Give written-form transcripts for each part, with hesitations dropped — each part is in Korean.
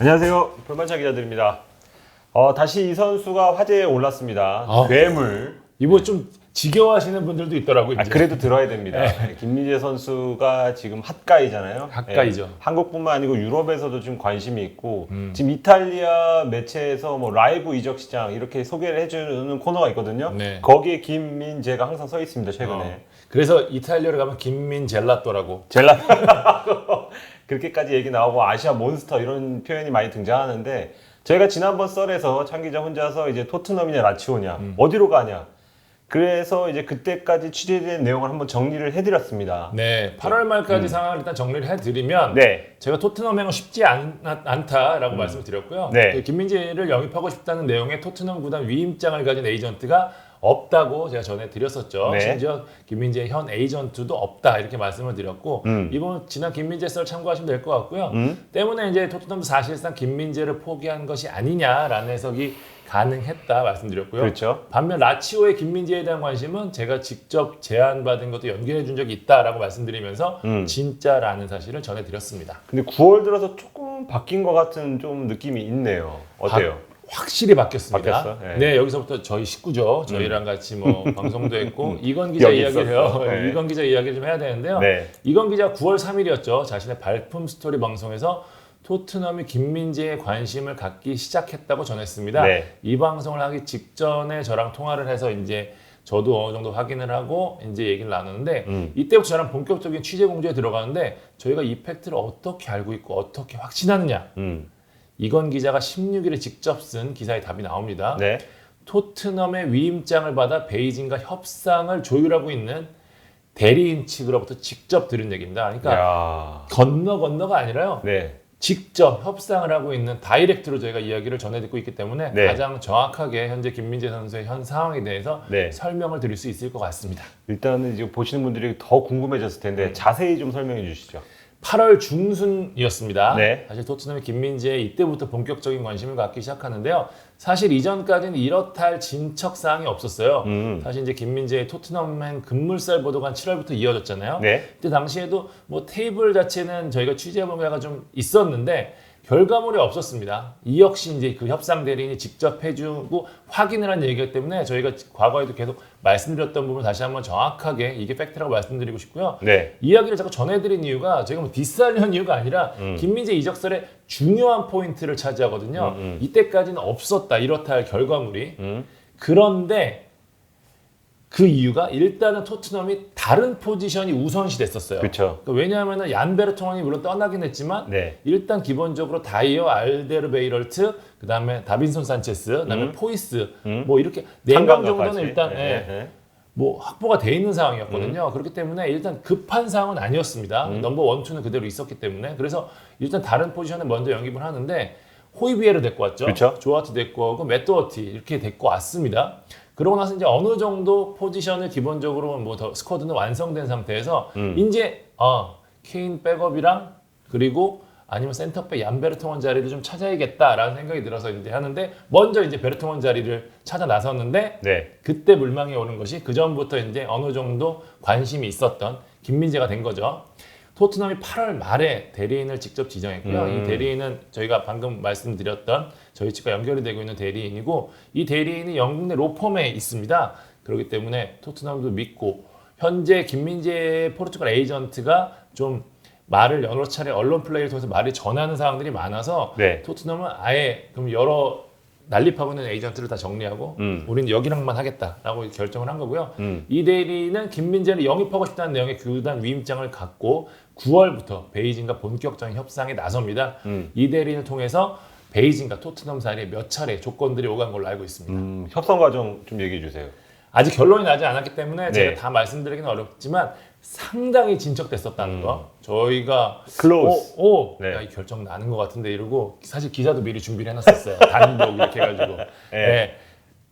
안녕하세요. 볼만찬 기자들입니다. 다시 이 선수가 화제에 올랐습니다. 괴물. 이거 좀 지겨워하시는 분들도 있더라고요. 이제. 그래도 들어야 됩니다. 김민재 선수가 지금 핫가이잖아요. 핫가이죠. 한국뿐만 아니고 유럽에서도 좀 관심이 있고 지금 이탈리아 매체에서 뭐 라이브 이적 시장 이렇게 소개를 해주는 코너가 있거든요. 네. 거기에 김민재가 항상 서 있습니다. 최근에. 그래서 이탈리아로 가면 김민젤라또라고. 젤라 그렇게까지 얘기 나오고 아시아 몬스터 이런 표현이 많이 등장하는데 저희가 지난번 썰에서 창 기자 혼자서 이제 토트넘이냐 라치오냐 어디로 가냐 그래서 이제 그때까지 취재된 내용을 한번 정리를 해드렸습니다. 네, 8월 말까지 상황을 일단 정리를 해드리면 네. 제가 토트넘행은 쉽지 않다라고 말씀을 드렸고요. 네. 그 김민재를 영입하고 싶다는 내용의 토트넘 구단 위임장을 가진 에이전트가 없다고 제가 전해드렸었죠. 네. 심지어 김민재의 현 에이전트도 없다 이렇게 말씀을 드렸고 이번 지난 김민재 썰 참고하시면 될 것 같고요. 때문에 이제 토트넘도 사실상 김민재를 포기한 것이 아니냐라는 해석이 가능했다 말씀드렸고요. 그렇죠. 반면 라치오의 김민재에 대한 관심은 제가 직접 제안받은 것도 연결해 준 적이 있다라고 말씀드리면서 진짜라는 사실을 전해드렸습니다. 근데 9월 들어서 조금 바뀐 것 같은 좀 느낌이 있네요. 어때요? 확실히 바뀌었습니다. 바뀌었어? 네. 네, 여기서부터 저희 식구죠. 저희랑 같이 뭐 방송도 했고 이건 기자 여기 이야기를 있었어. 해요. 네. 이건 기자 이야기를 좀 해야 되는데요. 네. 이건 기자 9월 3일이었죠. 자신의 발품 스토리 방송에서 토트넘이 김민재에 관심을 갖기 시작했다고 전했습니다. 네. 이 방송을 하기 직전에 저랑 통화를 해서 이제 저도 어느 정도 확인을 하고 이제 얘기를 나누는데 이때부터 저랑 본격적인 취재 공조에 들어가는데 저희가 이 팩트를 어떻게 알고 있고 어떻게 확신하느냐. 이건 기자가 16일에 직접 쓴 기사에 답이 나옵니다. 네. 토트넘의 위임장을 받아 베이징과 협상을 조율하고 있는 대리인 측으로부터 직접 들은 얘기입니다. 그러니까 야. 건너가 아니라요. 네. 직접 협상을 하고 있는 다이렉트로 저희가 이야기를 전해 듣고 있기 때문에 네. 가장 정확하게 현재 김민재 선수의 현 상황에 대해서 네. 설명을 드릴 수 있을 것 같습니다. 일단은 이제 보시는 분들이 더 궁금해졌을 텐데 자세히 좀 설명해 주시죠. 8월 중순이었습니다. 네. 사실 토트넘이 김민재에 이때부터 본격적인 관심을 갖기 시작하는데요. 사실 이전까지는 이렇다 할 진척 사항이 없었어요. 사실 이제 김민재의 토트넘행 급물살 보도가 한 7월부터 이어졌잖아요. 네. 그때 당시에도 뭐 테이블 자체는 저희가 취재해본 결과가 좀 있었는데 결과물이 없었습니다. 이 역시 이제 그 협상 대리인이 직접 해주고 확인을 한 얘기이기 때문에 저희가 과거에도 계속 말씀드렸던 부분 다시 한번 정확하게 이게 팩트라고 말씀드리고 싶고요. 네. 이야기를 자꾸 전해드린 이유가 저희가 뭐 디스하려는 이유가 아니라 김민재 이적설의 중요한 포인트를 차지하거든요. 이때까지는 없었다 이렇다 할 결과물이. 그런데 그 이유가 일단은 토트넘이 다른 포지션이 우선시 됐었어요. 그렇죠. 그러니까 왜냐하면 얀 베르통원이 물론 떠나긴 했지만 네. 일단 기본적으로 다이어, 알데르베이럴트, 그다음에 다빈손 산체스, 그다음에 포이스 뭐 이렇게 4명 정도는 일단 뭐 확보가 돼 있는 상황이었거든요. 그렇기 때문에 일단 급한 상황은 아니었습니다. 넘버 1, 2는 그대로 있었기 때문에 그래서 일단 다른 포지션에 먼저 영입을 하는데 호이비에를 데리고 왔죠. 그쵸? 조아트 데리고 오고 매트워티 이렇게 데리고 왔습니다. 그러고 나서 이제 어느 정도 포지션을 기본적으로 뭐 더 스쿼드는 완성된 상태에서 이제 케인 백업이랑 그리고 아니면 센터백 얀베르통원 자리를 좀 찾아야겠다라는 생각이 들어서 이제 하는데 먼저 이제 베르통원 자리를 찾아 나섰는데 네. 그때 물망이 오는 것이 그 전부터 이제 어느 정도 관심이 있었던 김민재가 된 거죠. 토트넘이 8월 말에 대리인을 직접 지정했고요. 이 대리인은 저희가 방금 말씀드렸던 저희 측과 연결이 되고 있는 대리인이고 이 대리인이 영국 내 로펌에 있습니다. 그렇기 때문에 토트넘도 믿고 현재 김민재 포르투갈 에이전트가 좀 말을 여러 차례 언론 플레이를 통해서 말을 전하는 상황들이 많아서 네. 토트넘은 아예 그럼 여러 난립하고 있는 에이전트를 다 정리하고 우리는 여기랑만 하겠다라고 결정을 한 거고요. 이 대리는 김민재를 영입하고 싶다는 내용의 교단 위임장을 갖고 9월부터 베이징과 본격적인 협상에 나섭니다. 이 대리인을 통해서 베이징과 토트넘 사이에 몇 차례 조건들이 오간 걸로 알고 있습니다. 협상 과정 좀 얘기해 주세요. 아직 결론이 나지 않았기 때문에 네. 제가 다 말씀드리기는 어렵지만 상당히 진척됐었다는 거. 저희가 Close. 네. 야, 이 결정 나는 것 같은데 이러고 사실 기사도 미리 준비를 해놨었어요. 단독 이렇게 해가지고. 네.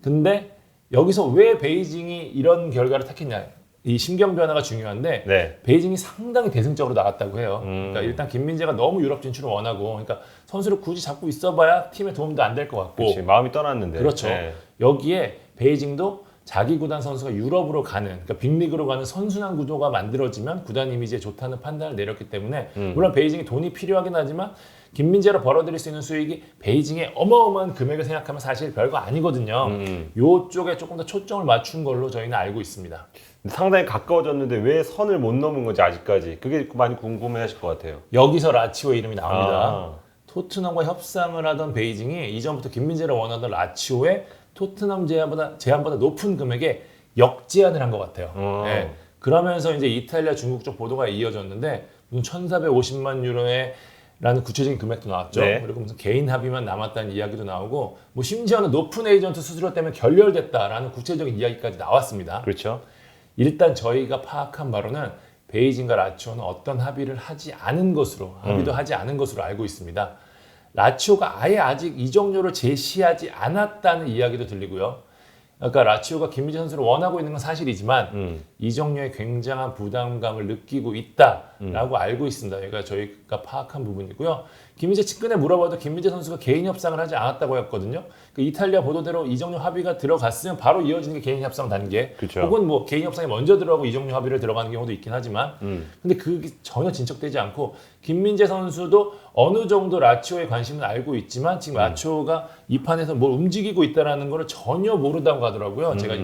근데 여기서 왜 베이징이 이런 결과를 택했냐. 이 심경 변화가 중요한데 네. 베이징이 상당히 대승적으로 나갔다고 해요. 그러니까 일단 김민재가 너무 유럽 진출을 원하고 그러니까 선수를 굳이 잡고 있어봐야 팀에 도움도 안 될 것 같고 그렇지. 마음이 떠났는데. 그렇죠. 네. 여기에 베이징도 자기 구단 선수가 유럽으로 가는, 그러니까 빅리그로 가는 선순환 구도가 만들어지면 구단 이미지에 좋다는 판단을 내렸기 때문에 물론 베이징이 돈이 필요하긴 하지만 김민재로 벌어들일 수 있는 수익이 베이징의 어마어마한 금액을 생각하면 사실 별거 아니거든요. 요쪽에 조금 더 초점을 맞춘 걸로 저희는 알고 있습니다. 상당히 가까워졌는데 왜 선을 못 넘은 건지 아직까지 그게 많이 궁금해하실 것 같아요. 여기서 라치오 이름이 나옵니다. 아. 토트넘과 협상을 하던 베이징이 이전부터 김민재를 원하던 라치오에 토트넘 제한보다 높은 금액에 역제안을 한 것 같아요. 네. 그러면서 이제 이탈리아, 중국 쪽 보도가 이어졌는데 무슨 1,450만 유로에 라는 구체적인 금액도 나왔죠. 네. 그리고 무슨 개인 합의만 남았다는 이야기도 나오고 뭐 심지어는 높은 에이전트 수수료 때문에 결렬됐다라는 구체적인 이야기까지 나왔습니다. 그렇죠. 일단 저희가 파악한 바로는 베이징과 라치오는 어떤 합의를 하지 않은 것으로 합의도 하지 않은 것으로 알고 있습니다. 라치오가 아예 아직 이적료를 제시하지 않았다는 이야기도 들리고요. 그러니까 라치오가 김민재 선수를 원하고 있는 건 사실이지만 이적료에 굉장한 부담감을 느끼고 있다라고 알고 있습니다. 그러니까 저희가 파악한 부분이고요. 김민재 측근에 물어봐도 김민재 선수가 개인 협상을 하지 않았다고 했거든요. 그 이탈리아 보도대로 이적료 합의가 들어갔으면 바로 이어지는 게 개인 협상 단계. 그쵸. 혹은 뭐 개인 협상이 먼저 들어가고 이적료 합의를 들어가는 경우도 있긴 하지만 근데 그게 전혀 진척되지 않고 김민재 선수도 어느 정도 라치오의 관심은 알고 있지만 지금 라치오가 이 판에서 뭘 움직이고 있다는 걸 전혀 모른다고 하더라고요. 제가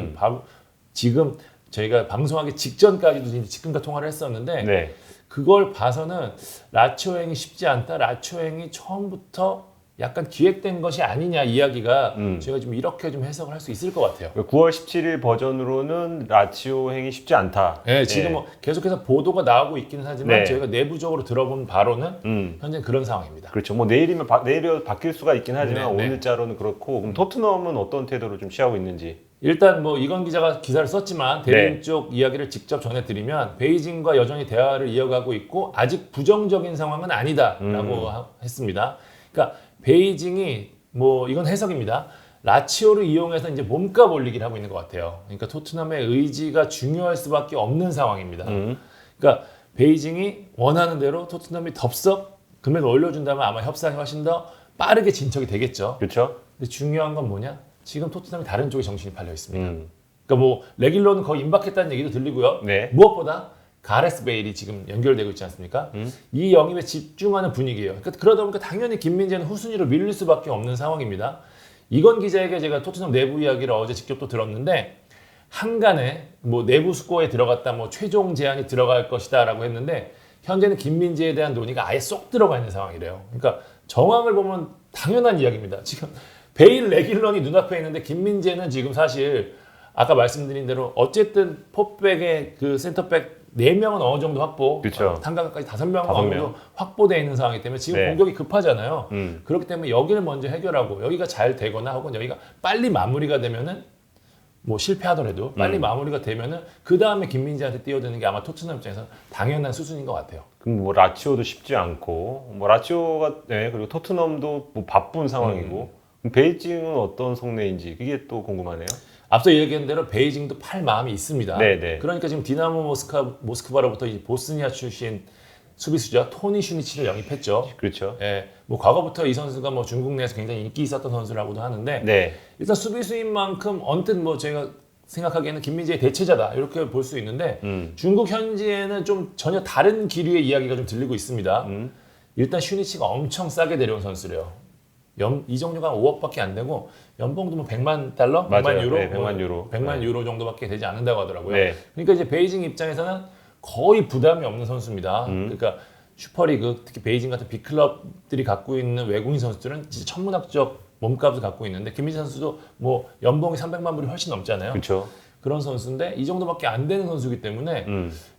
지금 저희가 방송하기 직전까지도 이제 측근과 통화를 했었는데 네. 그걸 봐서는 라치오행이 쉽지 않다. 라치오행이 처음부터 약간 기획된 것이 아니냐 이야기가 제가 좀 이렇게 좀 해석을 할 수 있을 것 같아요. 9월 17일 버전으로는 라치오 행이 쉽지 않다. 네, 지금 뭐 계속해서 보도가 나오고 있기는 하지만 네. 저희가 내부적으로 들어본 바로는 현재 그런 상황입니다. 그렇죠. 뭐 내일이면 내일이라도 바뀔 수가 있긴 하지만 네, 네. 오늘자로는 그렇고 그럼 토트넘은 어떤 태도를 좀 취하고 있는지. 일단 뭐 이건 기자가 기사를 썼지만 대리인 네. 쪽 이야기를 직접 전해드리면 베이징과 여전히 대화를 이어가고 있고 아직 부정적인 상황은 아니다라고 했습니다. 그러니까 베이징이 뭐 이건 해석입니다. 라치오를 이용해서 이제 몸값 올리기를 하고 있는 것 같아요. 그러니까 토트넘의 의지가 중요할 수밖에 없는 상황입니다. 그러니까 베이징이 원하는 대로 토트넘이 덥석 금액을 올려준다면 아마 협상이 훨씬 더 빠르게 진척이 되겠죠. 그렇죠. 근데 중요한 건 뭐냐? 지금 토트넘이 다른 쪽에 정신이 팔려 있습니다. 그러니까 뭐 레길러는 거의 임박했다는 얘기도 들리고요. 네. 무엇보다 가레스 베일이 지금 연결되고 있지 않습니까? 이 영입에 집중하는 분위기예요. 그러니까 그러다 보니까 당연히 김민재는 후순위로 밀릴 수밖에 없는 상황입니다. 이건 기자에게 제가 토트넘 내부 이야기를 어제 직접 또 들었는데 한간에 뭐 내부 수고에 들어갔다 뭐 최종 제안이 들어갈 것이다라고 했는데 현재는 김민재에 대한 논의가 아예 쏙 들어가 있는 상황이래요. 그러니까 정황을 보면 당연한 이야기입니다. 지금 베일 레길런이 눈앞에 있는데 김민재는 지금 사실 아까 말씀드린 대로 어쨌든 포백의 그 센터백 4명은 어느 정도 확보, 그쵸. 탄강까지 5명은 5명. 어느 정도 확보되어 있는 상황이기 때문에 지금 네. 공격이 급하잖아요. 그렇기 때문에 여기를 먼저 해결하고 여기가 잘 되거나 혹은 여기가 빨리 마무리가 되면은 뭐 실패하더라도 빨리 마무리가 되면은 그 다음에 김민재한테 뛰어드는 게 아마 토트넘 입장에서 당연한 수순인 것 같아요. 그럼 뭐 라치오도 쉽지 않고 뭐 라치오가 네, 그리고 토트넘도 뭐 바쁜 상황이고 그럼 베이징은 어떤 속내인지 그게 또 궁금하네요. 앞서 얘기한 대로 베이징도 팔 마음이 있습니다. 네네. 그러니까 지금 디나모 모스크바로부터 이 보스니아 출신 수비수죠. 토니 슈니치를 영입했죠. 그렇죠. 예, 뭐 과거부터 이 선수가 뭐 중국 내에서 굉장히 인기 있었던 선수라고도 하는데 네. 일단 수비수인 만큼 언뜻 뭐 저희가 생각하기에는 김민재의 대체자다 이렇게 볼 수 있는데 중국 현지에는 좀 전혀 다른 기류의 이야기가 좀 들리고 있습니다. 일단 슈니치가 엄청 싸게 데려온 선수래요. 이적료가 5억밖에 안 되고 연봉도 뭐 100만 달러, 맞아요. 100만 유로, 네, 100만 유로. 100만 네. 유로 정도밖에 되지 않는다고 하더라고요. 네. 그러니까 이제 베이징 입장에서는 거의 부담이 없는 선수입니다. 그러니까 슈퍼리그 특히 베이징 같은 빅클럽들이 갖고 있는 외국인 선수들은 진짜 천문학적 몸값을 갖고 있는데 김민재 선수도 뭐 연봉이 300만 불이 훨씬 넘잖아요. 그렇죠. 그런 선수인데 이 정도밖에 안 되는 선수이기 때문에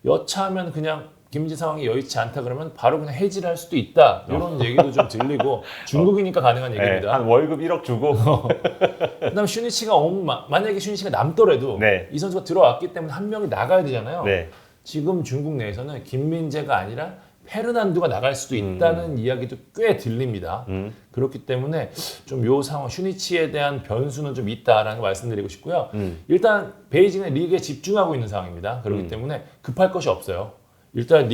여차하면 그냥 김민재 상황이 여의치 않다 그러면 바로 그냥 해지를 할 수도 있다 이런 얘기도 좀 들리고 중국이니까 가능한 네, 얘기입니다. 한 월급 1억 주고 그다음 슈니치가 만약에 슈니치가 남더라도 네. 이 선수가 들어왔기 때문에 한 명이 나가야 되잖아요. 네. 지금 중국 내에서는 김민재가 아니라 페르난두가 나갈 수도 있다는 이야기도 꽤 들립니다. 그렇기 때문에 좀 요 상황 슈니치에 대한 변수는 좀 있다라는 걸 말씀드리고 싶고요. 일단 베이징은 리그에 집중하고 있는 상황입니다. 그렇기 때문에 급할 것이 없어요. 일단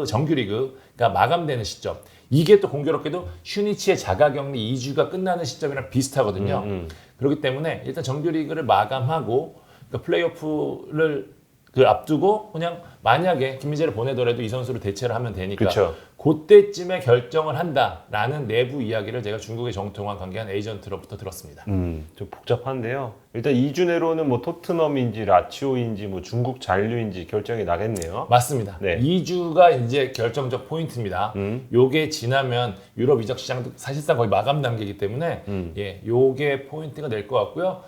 정규 리그가 마감되는 시점. 이게 또 공교롭게도 슈니치의 자가격리 2주가 끝나는 시점이랑 비슷하거든요. 그렇기 때문에 일단 정규 리그를 마감하고 그러니까 플레이오프를 그 앞두고 그냥 만약에 김민재를 보내더라도 이 선수를 대체를 하면 되니까 그쵸. 그때쯤에 결정을 한다라는 내부 이야기를 제가 중국의 정통한 관계한 에이전트로부터 들었습니다. 좀 복잡한데요. 일단 2주 내로는 뭐 토트넘인지 라치오인지 뭐 중국 잔류인지 결정이 나겠네요. 맞습니다. 네. 2주가 이제 결정적 포인트입니다. 요게 지나면 유럽 이적 시장도 사실상 거의 마감 단계이기 때문에 예, 요게 포인트가 될 것 같고요.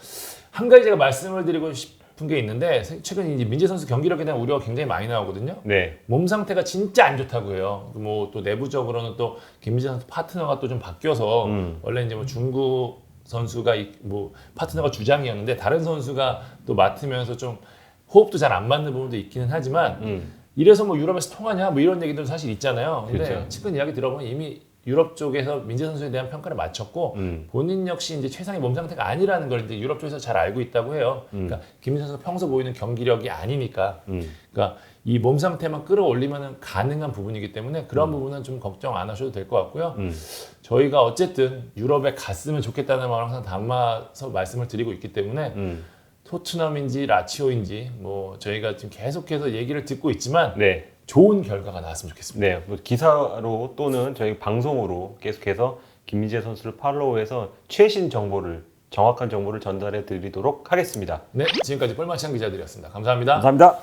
한 가지 제가 말씀을 드리고 싶은 게 있는데 최근 이제 민재 선수 경기력에 대한 우려가 굉장히 많이 나오거든요. 네. 몸 상태가 진짜 안 좋다고 해요. 뭐 또 내부적으로는 또 김민재 선수 파트너가 또 좀 바뀌어서 원래 이제 뭐 중국 선수가 뭐 파트너가 주장이었는데 다른 선수가 또 맡으면서 좀 호흡도 잘 안 맞는 부분도 있기는 하지만 이래서 뭐 유럽에서 통하냐 뭐 이런 얘기도 사실 있잖아요. 근데 그렇죠. 최근 이야기 들어보면 이미 유럽 쪽에서 민재 선수에 대한 평가를 마쳤고 본인 역시 이제 최상의 몸 상태가 아니라는 걸 이제 유럽 쪽에서 잘 알고 있다고 해요. 그러니까 김민재 선수가 평소 보이는 경기력이 아니니까. 그러니까 이 몸 상태만 끌어올리면 가능한 부분이기 때문에 그런 부분은 좀 걱정 안 하셔도 될 것 같고요. 저희가 어쨌든 유럽에 갔으면 좋겠다는 마음을 항상 담아서 말씀을 드리고 있기 때문에 토트넘인지 라치오인지 뭐 저희가 지금 계속해서 얘기를 듣고 있지만 네. 좋은 결과가 나왔으면 좋겠습니다. 네. 뭐 기사로 또는 저희 방송으로 계속해서 김민재 선수를 팔로우해서 최신 정보를 정확한 정보를 전달해 드리도록 하겠습니다. 네, 지금까지 뻘마시한 기자들이었습니다. 감사합니다. 감사합니다.